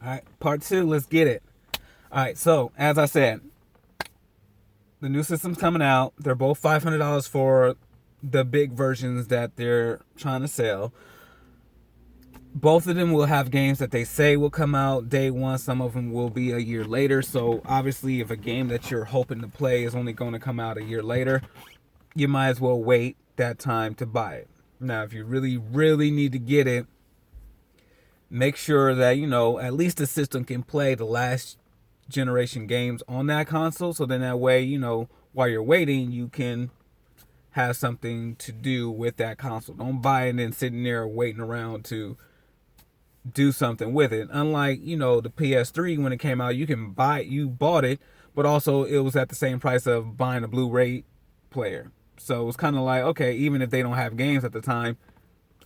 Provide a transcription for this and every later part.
All right, part two, let's get it. All right, so as I said, the new system's coming out. They're both $500 for the big versions that they're trying to sell. Both of them will have games that they say will come out day one. Some of them will be a year later. So obviously, if a game that you're hoping to play is only going to come out a year later, you might as well wait that time to buy it. Now, if you really, really need to get it, make sure that, at least the system can play the last generation games on that console. So then that way, while you're waiting, you can have something to do with that console. Don't buy it and then sitting there waiting around to do something with it. Unlike, the PS3 when it came out, you bought it, but also it was at the same price of buying a Blu-ray player. So it's kind of like, okay, even if they don't have games at the time,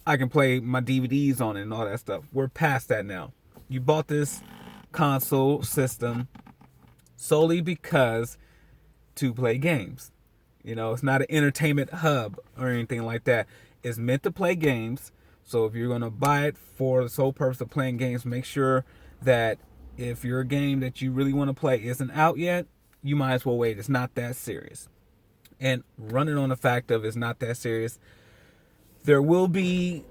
I can play my DVDs on it and all that stuff. We're past that now. You bought this console system solely because to play games. It's not an entertainment hub or anything like that. It's meant to play games. So if you're going to buy it for the sole purpose of playing games, make sure that if your game that you really want to play isn't out yet, you might as well wait. It's not that serious. And running on the fact of it's not that serious, there will be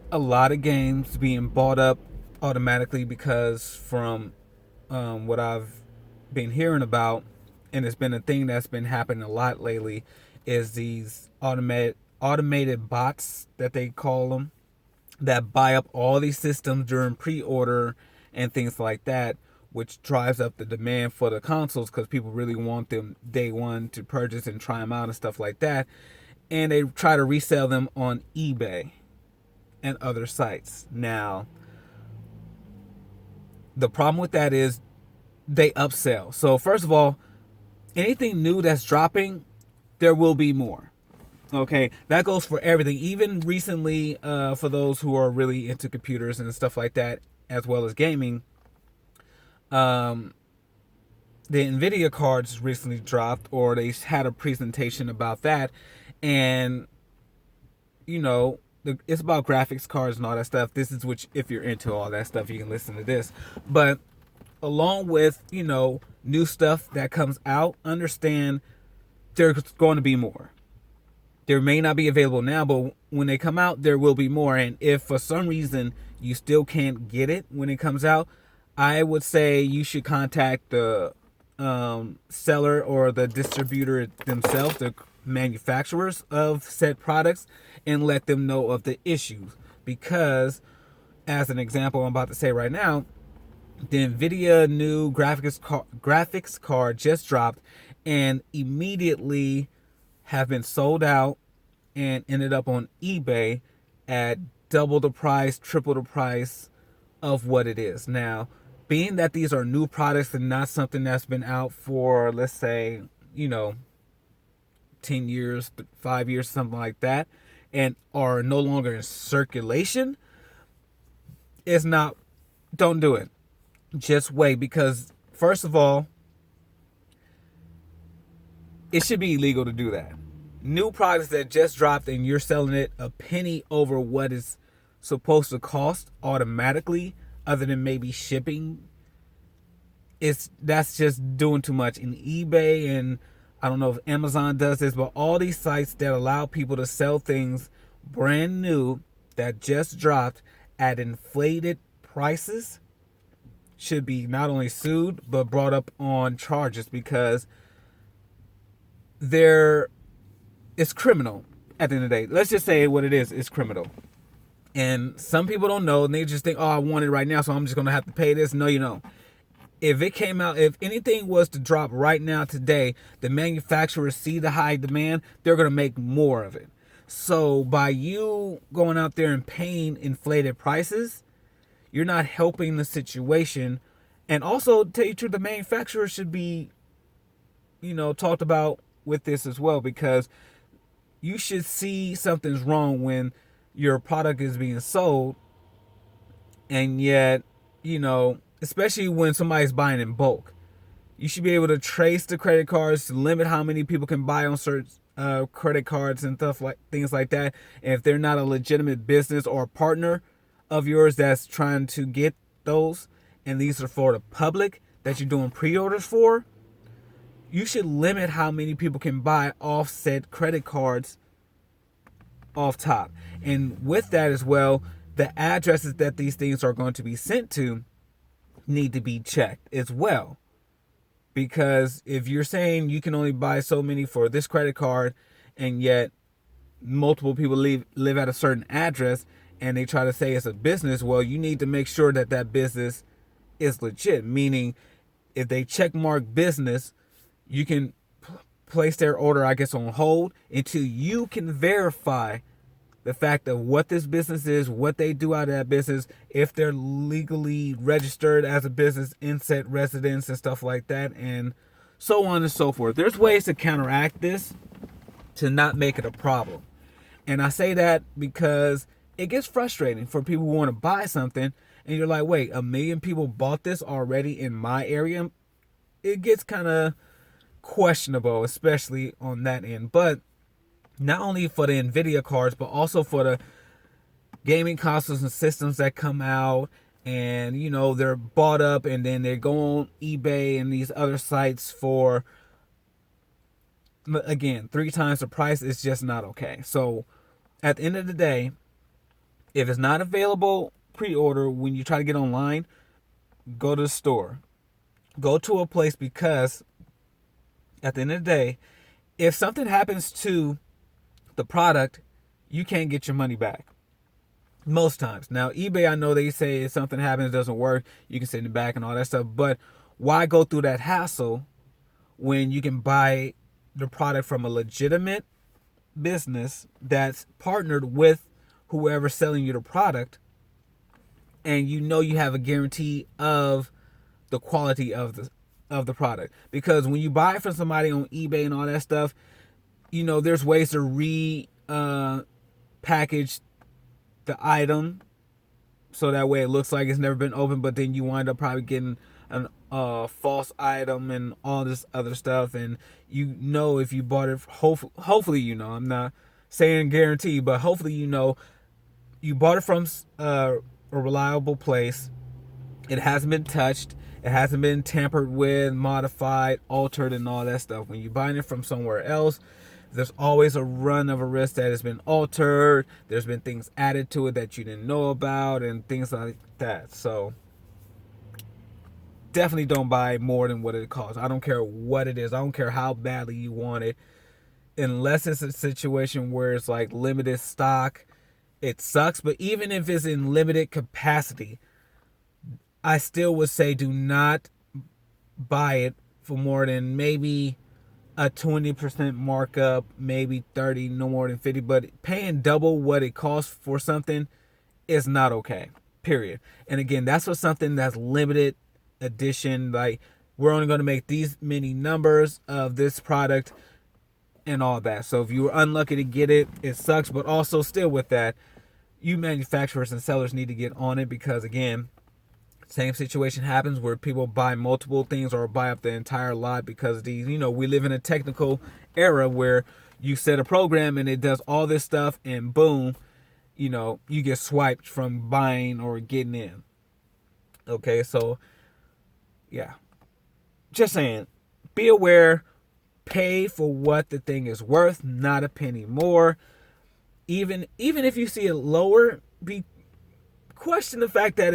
a lot of games being bought up automatically because from what I've been hearing about, and it's been a thing that's been happening a lot lately, is these automated bots that they call them, that buy up all these systems during pre-order and things like that, which drives up the demand for the consoles because people really want them day one to purchase and try them out and stuff like that. And they try to resell them on eBay and other sites. Now, the problem with that is they upsell. So first of all, anything new that's dropping, there will be more. Okay, that goes for everything. Even recently, for those who are really into computers and stuff like that, as well as gaming, the Nvidia cards recently dropped, or they had a presentation about that, and it's about graphics cards and all that stuff. This is which, if you're into all that stuff, you can listen to this. But along with new stuff that comes out, understand there's going to be more. There may not be available now, but when they come out, there will be more. And if for some reason you still can't get it when it comes out, I would say you should contact the seller or the distributor themselves, the manufacturers of said products, and let them know of the issues. Because, as an example I'm about to say right now, the Nvidia new graphics card just dropped and immediately have been sold out and ended up on eBay at double the price, triple the price of what it is. Now, being that these are new products and not something that's been out for, let's say, 10 years, 5 years, something like that, and are no longer in circulation, don't do it. Just wait, because first of all, it should be illegal to do that. New products that just dropped and you're selling it a penny over what it's supposed to cost automatically, other than maybe shipping, that's just doing too much. In eBay, and I don't know if Amazon does this, but all these sites that allow people to sell things brand new that just dropped at inflated prices should be not only sued but brought up on charges, because it's criminal at the end of the day. Let's just say what it is. It's criminal. And some people don't know, and they just think, oh, I want it right now, so I'm just going to have to pay this. No, you don't. If it came out, if anything was to drop right now today, the manufacturers see the high demand, they're going to make more of it. So by you going out there and paying inflated prices, you're not helping the situation. And also, to tell you the truth, the manufacturer should be, talked about with this as well, because you should see something's wrong when your product is being sold, and yet, especially when somebody's buying in bulk, you should be able to trace the credit cards to limit how many people can buy on certain credit cards and things like that. And if they're not a legitimate business or a partner of yours that's trying to get those, and these are for the public that you're doing pre-orders for, you should limit how many people can buy offset credit cards off top. And with that as well, the addresses that these things are going to be sent to need to be checked as well. Because if you're saying you can only buy so many for this credit card, and yet multiple people live at a certain address and they try to say it's a business, well, you need to make sure that that business is legit. Meaning, if they check mark business, you can place their order, I guess, on hold until you can verify the fact of what this business is, what they do out of that business, if they're legally registered as a business, inset residence and stuff like that, and so on and so forth. There's ways to counteract this to not make it a problem. And I say that because it gets frustrating for people who want to buy something and you're like, wait, 1 million people bought this already in my area? It gets kind of questionable, especially on that end. But not only for the Nvidia cards, but also for the gaming consoles and systems that come out, and they're bought up and then they go on eBay and these other sites for, again, 3 times the price. Is just not okay. So at the end of the day, if it's not available pre-order when you try to get online, go to the store, go to a place, because at the end of the day, if something happens to the product, you can't get your money back most times. Now, eBay, I know they say if something happens, doesn't work, you can send it back and all that stuff, but why go through that hassle when you can buy the product from a legitimate business that's partnered with whoever's selling you the product, and you have a guarantee of the quality of the product? Because when you buy it from somebody on eBay and all that stuff, there's ways to package the item so that way it looks like it's never been opened, but then you wind up probably getting a false item and all this other stuff. And if you bought it, hopefully I'm not saying guarantee, but hopefully you bought it from a reliable place. It hasn't been touched. It hasn't been tampered with, modified, altered, and all that stuff. When you're buying it from somewhere else, there's always a run of a risk that has been altered. There's been things added to it that you didn't know about and things like that. So definitely don't buy more than what it costs. I don't care what it is. I don't care how badly you want it. Unless it's a situation where it's like limited stock, it sucks. But even if it's in limited capacity, I still would say do not buy it for more than maybe a 20% markup, maybe 30, no more than 50. But paying double what it costs for something is not okay, period. And again, that's for something that's limited edition. Like, we're only going to make these many numbers of this product and all that. So if you were unlucky to get it, it sucks. But also still with that, you manufacturers and sellers need to get on it, because again, same situation happens where people buy multiple things or buy up the entire lot, because we live in a technical era where you set a program and it does all this stuff and boom, you get swiped from buying or getting in. Okay, so yeah, just saying, be aware, pay for what the thing is worth, not a penny more. Even if you see it lower, question the fact that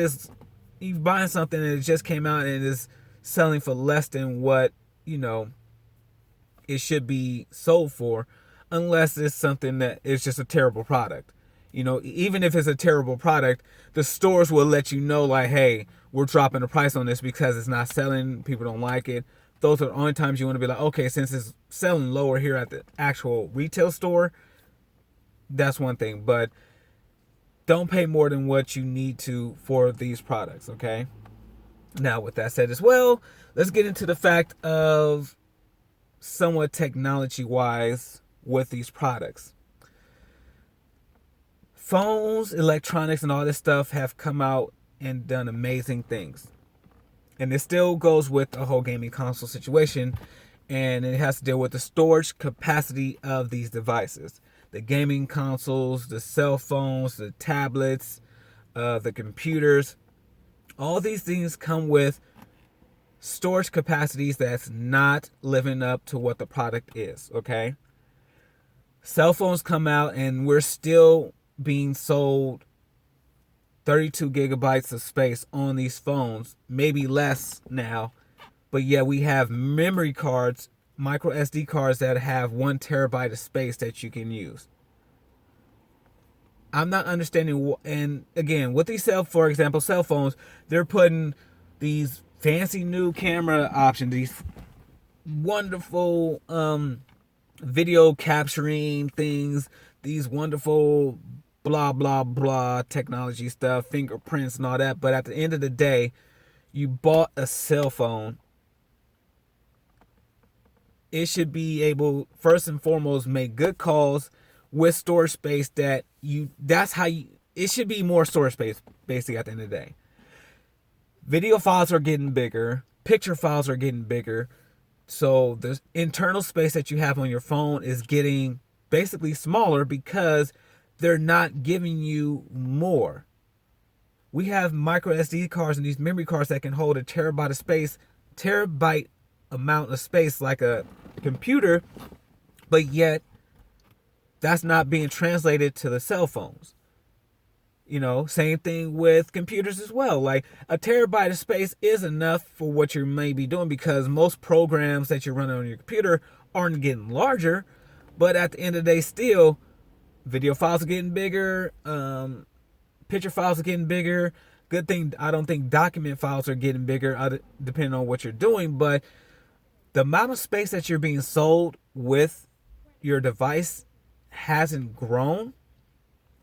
you're buying something and it just came out and it is selling for less than what it should be sold for, unless it's something that is just a terrible product. Even if it's a terrible product, the stores will let you know, like, hey, we're dropping the price on this because it's not selling, people don't like it. Those are the only times you want to be like, okay, since it's selling lower here at the actual retail store, that's one thing. But don't pay more than what you need to for these products, okay? Now, with that said as well, let's get into the fact of somewhat technology-wise with these products. Phones, electronics, and all this stuff have come out and done amazing things. And it still goes with the whole gaming console situation, and it has to deal with the storage capacity of these devices. The gaming consoles, the cell phones, the tablets, the computers, All these things come with storage capacities that's not living up to what the product is, okay? Cell phones come out and we're still being sold 32 gigabytes of space on these phones, maybe less now, but yeah, we have memory cards, micro SD cards that have 1 terabyte of space that you can use. I'm not understanding, and again, with these for example, cell phones, they're putting these fancy new camera options, these wonderful video capturing things, these wonderful blah blah blah technology stuff, fingerprints and all that. But at the end of the day, you bought a cell phone. It should be able, first and foremost, make good calls with storage space it should be more storage space, basically, at the end of the day. Video files are getting bigger, picture files are getting bigger, so the internal space that you have on your phone is getting basically smaller because they're not giving you more. We have micro SD cards and these memory cards that can hold a terabyte amount of space like a computer, but yet that's not being translated to the cell phones. Same thing with computers as well. Like a terabyte of space is enough for what you may be doing because most programs that you're running on your computer aren't getting larger. But at the end of the day, still, video files are getting bigger, picture files are getting bigger. Good thing I don't think document files are getting bigger, depending on what you're doing. But the amount of space that you're being sold with your device hasn't grown.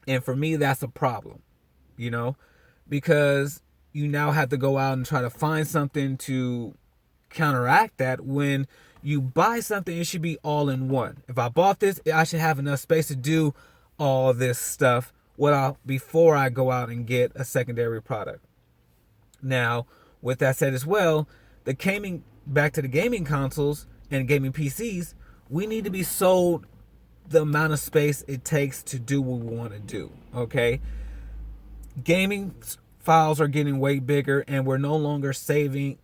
And for me, that's a problem, because you now have to go out and try to find something to counteract that. When you buy something, it should be all in one. If I bought this, I should have enough space to do all this stuff before I go out and get a secondary product. Now, with that said as well, back to the gaming consoles and gaming PCs, we need to be sold the amount of space it takes to do what we want to do, okay? Gaming files are getting way bigger and we're no longer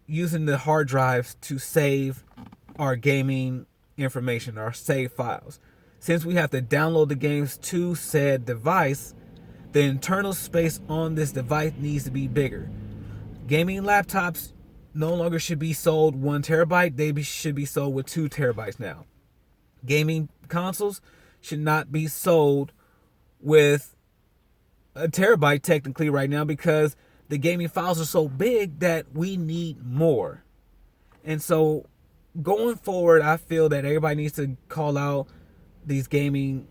using the hard drives to save our gaming information, our save files. Since we have to download the games to said device, the internal space on this device needs to be bigger. Gaming laptops no longer should be sold 1 terabyte, they should be sold with 2 terabytes now. Gaming consoles should not be sold with a terabyte technically right now because the gaming files are so big that we need more. And so going forward, I feel that everybody needs to call out these gaming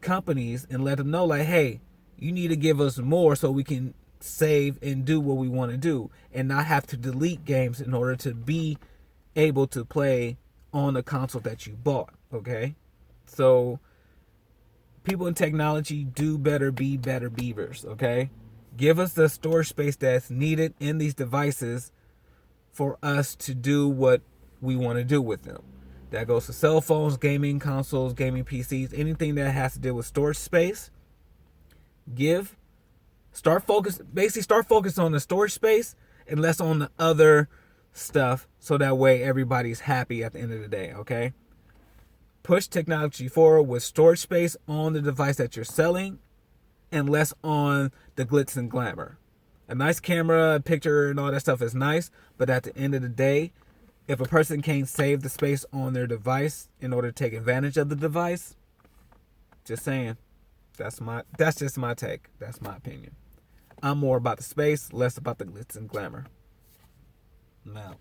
companies and let them know, like, hey, you need to give us more so we can save and do what we want to do and not have to delete games in order to be able to play on the console that you bought, okay? So people in technology, do better, be better beavers, okay? Give us the storage space that's needed in these devices for us to do what we want to do with them. That goes to cell phones, gaming consoles, gaming PCs, anything that has to do with storage space. Start focus on the storage space and less on the other stuff, so that way everybody's happy at the end of the day, okay? Push technology forward with storage space on the device that you're selling and less on the glitz and glamour. A nice camera, picture, and all that stuff is nice, but at the end of the day, if a person can't save the space on their device in order to take advantage of the device, just saying, that's just my take. That's my opinion. I'm more about the space, less about the glitz and glamour. Now.